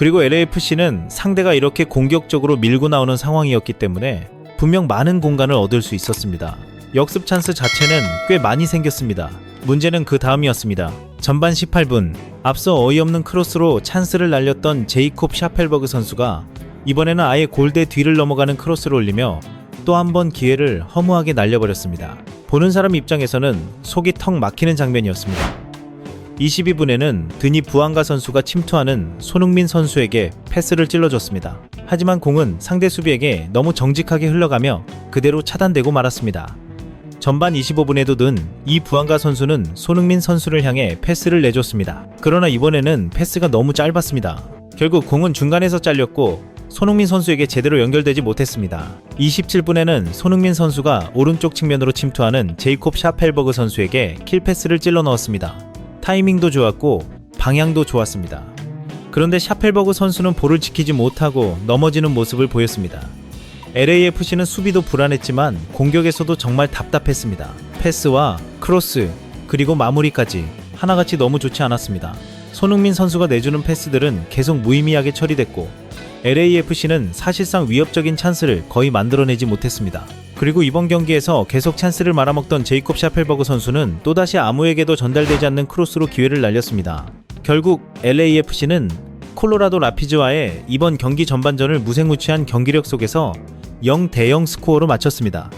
그리고 LAFC는 상대가 이렇게 공격적으로 밀고 나오는 상황이었기 때문에 분명 많은 공간을 얻을 수 있었습니다. 역습 찬스 자체는 꽤 많이 생겼습니다. 문제는 그 다음이었습니다. 전반 18분, 앞서 어이없는 크로스로 찬스를 날렸던 제이콥 샤펠버그 선수가 이번에는 아예 골대 뒤를 넘어가는 크로스를 올리며 또 한 번 기회를 허무하게 날려버렸습니다. 보는 사람 입장에서는 속이 턱 막히는 장면이었습니다. 22분에는 드니 부앙가 선수가 침투하는 손흥민 선수에게 패스를 찔러줬습니다. 하지만 공은 상대 수비에게 너무 정직하게 흘러가며 그대로 차단되고 말았습니다. 전반 25분에도 든 이 부앙가 선수는 손흥민 선수를 향해 패스를 내줬습니다. 그러나 이번에는 패스가 너무 짧았습니다. 결국 공은 중간에서 잘렸고 손흥민 선수에게 제대로 연결되지 못했습니다. 27분에는 손흥민 선수가 오른쪽 측면으로 침투하는 제이콥 샤펠버그 선수에게 킬패스를 찔러 넣었습니다. 타이밍도 좋았고 방향도 좋았습니다. 그런데 샤펠버그 선수는 볼을 지키지 못하고 넘어지는 모습을 보였습니다. LAFC는 수비도 불안했지만 공격에서도 정말 답답했습니다. 패스와 크로스 그리고 마무리까지 하나같이 너무 좋지 않았습니다. 손흥민 선수가 내주는 패스들은 계속 무의미하게 처리됐고 LAFC는 사실상 위협적인 찬스를 거의 만들어내지 못했습니다. 그리고 이번 경기에서 계속 찬스를 말아먹던 제이콥 샤펠버그 선수는 또다시 아무에게도 전달되지 않는 크로스로 기회를 날렸습니다. 결국 LAFC는 콜로라도 라피즈와의 이번 경기 전반전을 무색무취한 경기력 속에서 0대0 스코어로 마쳤습니다.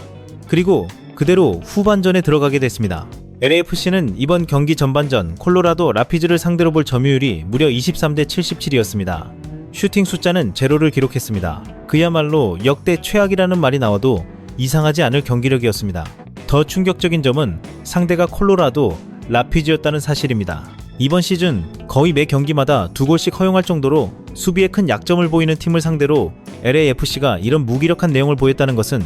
그리고 그대로 후반전에 들어가게 됐습니다. LAFC는 이번 경기 전반전 콜로라도 라피즈를 상대로 볼 점유율이 무려 23대 77이었습니다. 슈팅 숫자는 0를 기록했습니다. 그야말로 역대 최악이라는 말이 나와도 이상하지 않을 경기력이었습니다. 더 충격적인 점은 상대가 콜로라도 라피즈였다는 사실입니다. 이번 시즌 거의 매 경기마다 2골씩 허용할 정도로 수비에 큰 약점을 보이는 팀을 상대로 LAFC가 이런 무기력한 내용을 보였다는 것은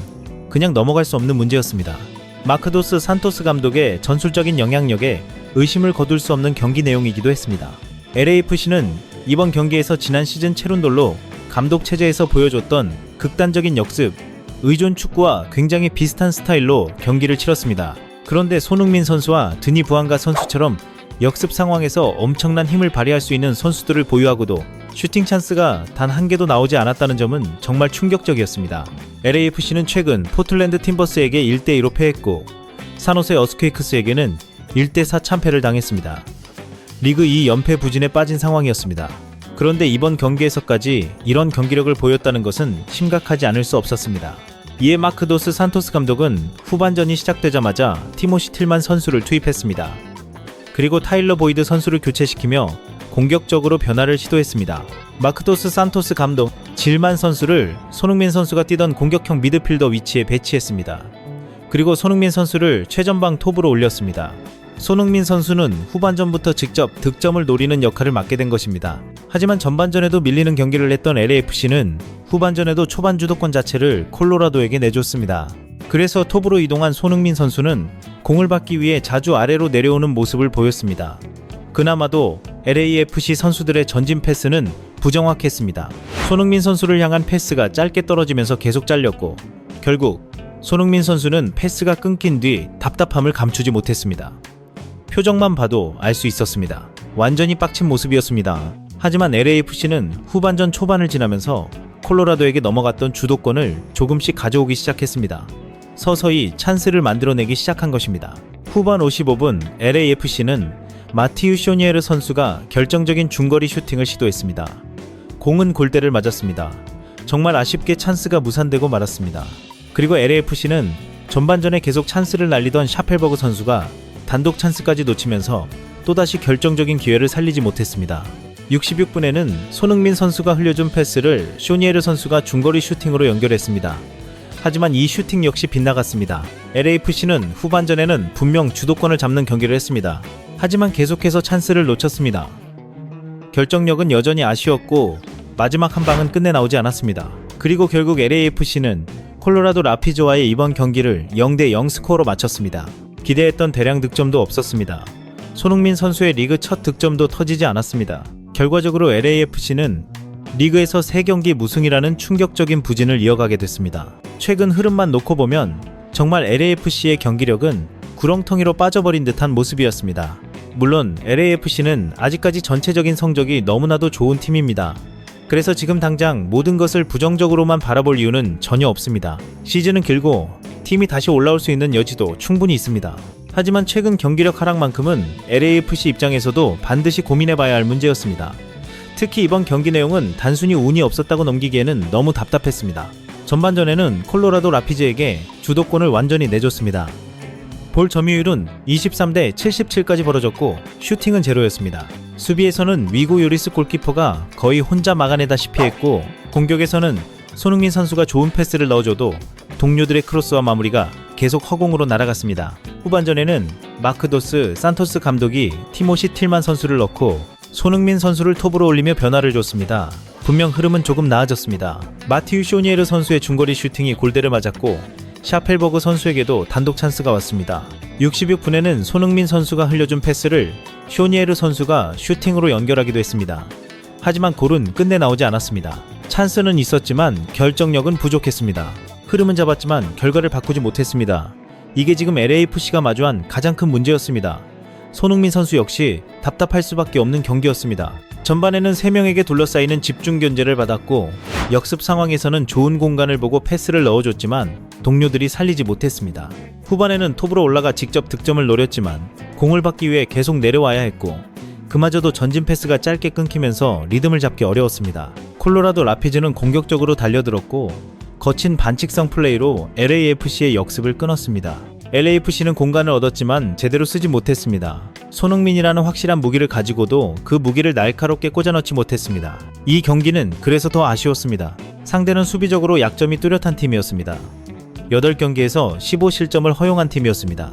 그냥 넘어갈 수 없는 문제였습니다. 마크도스 산토스 감독의 전술적인 영향력에 의심을 거둘 수 없는 경기 내용이기도 했습니다. LAFC는 이번 경기에서 지난 시즌 체룬돌로 감독 체제에서 보여줬던 극단적인 역습, 의존 축구와 굉장히 비슷한 스타일로 경기를 치렀습니다. 그런데 손흥민 선수와 드니 부앙가 선수처럼 역습 상황에서 엄청난 힘을 발휘할 수 있는 선수들을 보유하고도 슈팅 찬스가 단 한 개도 나오지 않았다는 점은 정말 충격적이었습니다. LAFC는 최근 포틀랜드 팀버스에게 1대2로 패했고 산호세 어스퀘이크스에게는 1대4 참패를 당했습니다. 리그 2 연패 부진에 빠진 상황이었습니다. 그런데 이번 경기에서까지 이런 경기력을 보였다는 것은 심각하지 않을 수 없었습니다. 이에 마크도스 산토스 감독은 후반전이 시작되자마자 티모시 틸만 선수를 투입했습니다. 그리고 타일러 보이드 선수를 교체시키며 공격적으로 변화를 시도했습니다. 마크도스 산토스 감독, 질만 선수를 손흥민 선수가 뛰던 공격형 미드필더 위치에 배치했습니다. 그리고 손흥민 선수를 최전방 톱으로 올렸습니다. 손흥민 선수는 후반전부터 직접 득점을 노리는 역할을 맡게 된 것입니다. 하지만 전반전에도 밀리는 경기를 했던 LAFC는 후반전에도 초반 주도권 자체를 콜로라도에게 내줬습니다. 그래서 톱으로 이동한 손흥민 선수는 공을 받기 위해 자주 아래로 내려오는 모습을 보였습니다. 그나마도 LAFC 선수들의 전진 패스는 부정확했습니다. 손흥민 선수를 향한 패스가 짧게 떨어지면서 계속 잘렸고 결국 손흥민 선수는 패스가 끊긴 뒤 답답함을 감추지 못했습니다. 표정만 봐도 알 수 있었습니다. 완전히 빡친 모습이었습니다. 하지만 LAFC는 후반전 초반을 지나면서 콜로라도에게 넘어갔던 주도권을 조금씩 가져오기 시작했습니다. 서서히 찬스를 만들어내기 시작한 것입니다. 후반 55분 LAFC는 마티우 쇼니에르 선수가 결정적인 중거리 슈팅을 시도했습니다. 공은 골대를 맞았습니다. 정말 아쉽게 찬스가 무산되고 말았습니다. 그리고 LAFC는 전반전에 계속 찬스를 날리던 샤펠버그 선수가 단독 찬스까지 놓치면서 또다시 결정적인 기회를 살리지 못했습니다. 66분에는 손흥민 선수가 흘려준 패스를 쇼니에르 선수가 중거리 슈팅으로 연결했습니다. 하지만 이 슈팅 역시 빗나갔습니다. LAFC는 후반전에는 분명 주도권을 잡는 경기를 했습니다. 하지만 계속해서 찬스를 놓쳤습니다. 결정력은 여전히 아쉬웠고 마지막 한 방은 끝내 나오지 않았습니다. 그리고 결국 LAFC는 콜로라도 라피즈와의 이번 경기를 0대0 스코어로 마쳤습니다. 기대했던 대량 득점도 없었습니다. 손흥민 선수의 리그 첫 득점도 터지지 않았습니다. 결과적으로 LAFC는 리그에서 3경기 무승이라는 충격적인 부진을 이어가게 됐습니다. 최근 흐름만 놓고 보면 정말 LAFC의 경기력은 구렁텅이로 빠져버린 듯한 모습이었습니다. 물론 LAFC는 아직까지 전체적인 성적이 너무나도 좋은 팀입니다. 그래서 지금 당장 모든 것을 부정적으로만 바라볼 이유는 전혀 없습니다. 시즌은 길고 팀이 다시 올라올 수 있는 여지도 충분히 있습니다. 하지만 최근 경기력 하락만큼은 LAFC 입장에서도 반드시 고민해봐야 할 문제였습니다. 특히 이번 경기 내용은 단순히 운이 없었다고 넘기기에는 너무 답답했습니다. 전반전에는 콜로라도 라피즈에게 주도권을 완전히 내줬습니다. 볼 점유율은 23대 77까지 벌어졌고 슈팅은 제로였습니다. 수비에서는 위고 요리스 골키퍼가 거의 혼자 막아내다시피 했고, 공격에서는 손흥민 선수가 좋은 패스를 넣어줘도 동료들의 크로스와 마무리가 계속 허공으로 날아갔습니다. 후반전에는 마크도스 산토스 감독이 티모시 틸만 선수를 넣고 손흥민 선수를 톱으로 올리며 변화를 줬습니다. 분명 흐름은 조금 나아졌습니다. 마티우 쇼니에르 선수의 중거리 슈팅이 골대를 맞았고 샤펠버그 선수에게도 단독 찬스가 왔습니다. 66분에는 손흥민 선수가 흘려준 패스를 쇼니에르 선수가 슈팅으로 연결하기도 했습니다. 하지만 골은 끝내 나오지 않았습니다. 찬스는 있었지만 결정력은 부족했습니다. 흐름은 잡았지만 결과를 바꾸지 못했습니다. 이게 지금 LAFC가 마주한 가장 큰 문제였습니다. 손흥민 선수 역시 답답할 수밖에 없는 경기였습니다. 전반에는 3명에게 둘러싸이는 집중 견제를 받았고 역습 상황에서는 좋은 공간을 보고 패스를 넣어줬지만 동료들이 살리지 못했습니다. 후반에는 톱으로 올라가 직접 득점을 노렸지만 공을 받기 위해 계속 내려와야 했고 그마저도 전진 패스가 짧게 끊기면서 리듬을 잡기 어려웠습니다. 콜로라도 라피즈는 공격적으로 달려들었고 거친 반칙성 플레이로 LAFC의 역습을 끊었습니다. LAFC는 공간을 얻었지만 제대로 쓰지 못했습니다. 손흥민이라는 확실한 무기를 가지고도 그 무기를 날카롭게 꽂아넣지 못했습니다. 이 경기는 그래서 더 아쉬웠습니다. 상대는 수비적으로 약점이 뚜렷한 팀이었습니다. 8경기에서 15실점을 허용한 팀이었습니다.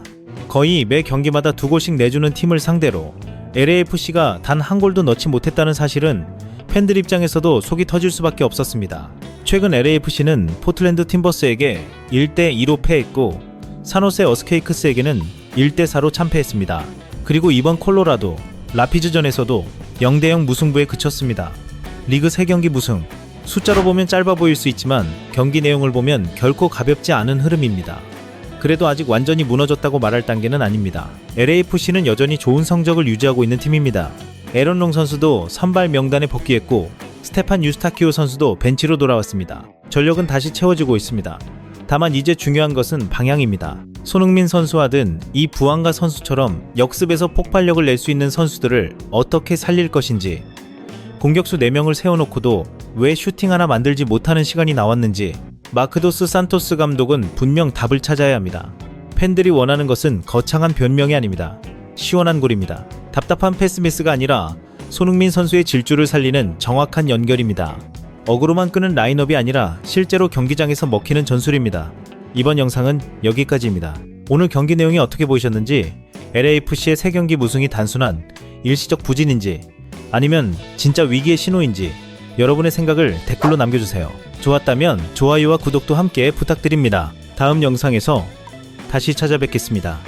거의 매 경기마다 2골씩 내주는 팀을 상대로 LAFC가 단 한 골도 넣지 못했다는 사실은 팬들 입장에서도 속이 터질 수밖에 없었습니다. 최근 LAFC는 포틀랜드 팀버스에게 1대2로 패했고 산호세 어스케이크스에게는 1대4로 참패했습니다. 그리고 이번 콜로라도 라피즈전에서도 0대0 무승부에 그쳤습니다. 리그 3경기 무승, 숫자로 보면 짧아 보일 수 있지만 경기 내용을 보면 결코 가볍지 않은 흐름입니다. 그래도 아직 완전히 무너졌다고 말할 단계는 아닙니다. LAFC는 여전히 좋은 성적을 유지하고 있는 팀입니다. 에런 롱 선수도 선발 명단에 복귀했고 스테판 유스타키오 선수도 벤치로 돌아왔습니다. 전력은 다시 채워지고 있습니다. 다만 이제 중요한 것은 방향입니다. 손흥민 선수와 든 이 부안가 선수처럼 역습에서 폭발력을 낼 수 있는 선수들을 어떻게 살릴 것인지, 공격수 4명을 세워놓고도 왜 슈팅 하나 만들지 못하는 시간이 나왔는지 마크도스 산토스 감독은 분명 답을 찾아야 합니다. 팬들이 원하는 것은 거창한 변명이 아닙니다. 시원한 골입니다. 답답한 패스미스가 아니라 손흥민 선수의 질주를 살리는 정확한 연결입니다. 어그로만 끄는 라인업이 아니라 실제로 경기장에서 먹히는 전술입니다. 이번 영상은 여기까지입니다. 오늘 경기 내용이 어떻게 보이셨는지, LAFC의 3경기 무승이 단순한 일시적 부진인지 아니면 진짜 위기의 신호인지 여러분의 생각을 댓글로 남겨주세요. 좋았다면 좋아요와 구독도 함께 부탁드립니다. 다음 영상에서 다시 찾아뵙겠습니다.